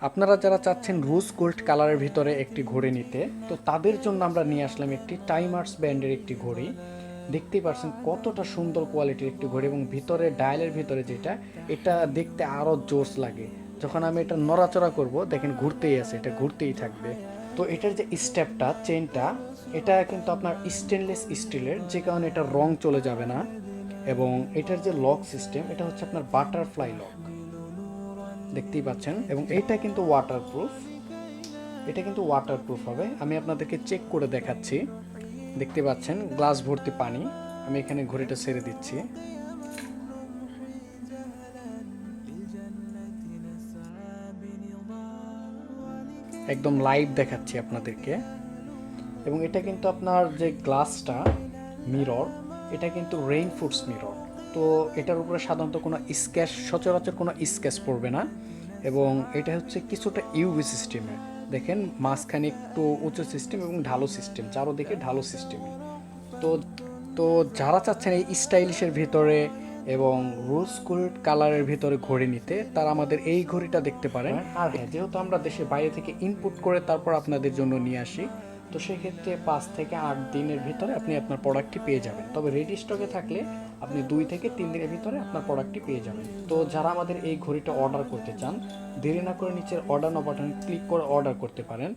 আপনারা যারা চাচ্ছেন রোজ গোল্ড কালারের ভিতরে একটি ঘড়ি নিতে, তো তাদের জন্য আমরা নিয়ে আসলাম একটি টাইমার্স ব্র্যান্ডের একটি ঘড়ি। দেখতেই পাচ্ছেন কতটা সুন্দর কোয়ালিটির একটি ঘড়ি, এবং ভিতরে ডায়ালের ভিতরে যেটা, এটা দেখতে আরও জোস লাগে। যখন আমি এটা নড়াচড়া করব, দেখেন ঘুরতেই আছে, এটা ঘুরতেই থাকবে। তো এটার যে স্টেপটা, চেনটা, এটা কিন্তু আপনার স্টেনলেস স্টিলের, যে কারণে এটা রং চলে যাবে না। এবং এটার যে লক সিস্টেম, এটা হচ্ছে আপনার বাটারফ্লাই লক, দেখতেই পাচ্ছেন। এবং এইটা কিন্তু ওয়াটারপ্রুফ, এটা কিন্তু ওয়াটারপ্রুফ হবে। আমি আপনাদেরকে চেক করে দেখাচ্ছি। দেখতে পাচ্ছেন গ্লাস ভর্তি পানি। আমি এখানে ঘড়িটা ছেড়ে দিচ্ছি। একদম লাইভ দেখাচ্ছি আপনাদেরকে। এবং এটা কিন্তু আপনার যে গ্লাসটা, মিরর, এটা কিন্তু রেইনফোর্স মিরর। তো এটার উপরে সাধারণত কোনো স্ক্যাচ, সচরাচর কোনো স্ক্যাচ পড়বে না। এবং এটা হচ্ছে কিছুটা ইউভি সিস্টেমের, দেখেন মাঝখানে একটু উঁচু সিস্টেম এবং ঢালু সিস্টেম, চারোদিকে ঢালু সিস্টেমে। তো তো যারা চাচ্ছেন এই স্টাইলিশের ভিতরে এবং রোজ গোল্ড কালারের ভিতরে ঘড়ি নিতে, তারা আমাদের এই ঘড়িটা দেখতে পারেন। আর হ্যাঁ, যেহেতু আমরা দেশের বাইরে থেকে ইনপুট করে তারপর আপনাদের জন্য নিয়ে আসি, তো সেক্ষেত্রে 5 থেকে 8 দিনের ভিতরে আপনি আপনার প্রোডাক্টটি পেয়ে যাবেন। তবে রেডি স্টকে থাকলে আপনি 2 থেকে 3 দিনের ভিতরে আপনার প্রোডাক্টটি পেয়ে যাবেন। তো যারা আমাদের এই ঘড়িটা অর্ডার করতে চান, দেরি না করে নিচের অর্ডার নাও বাটনে ক্লিক করে অর্ডার করতে পারেন।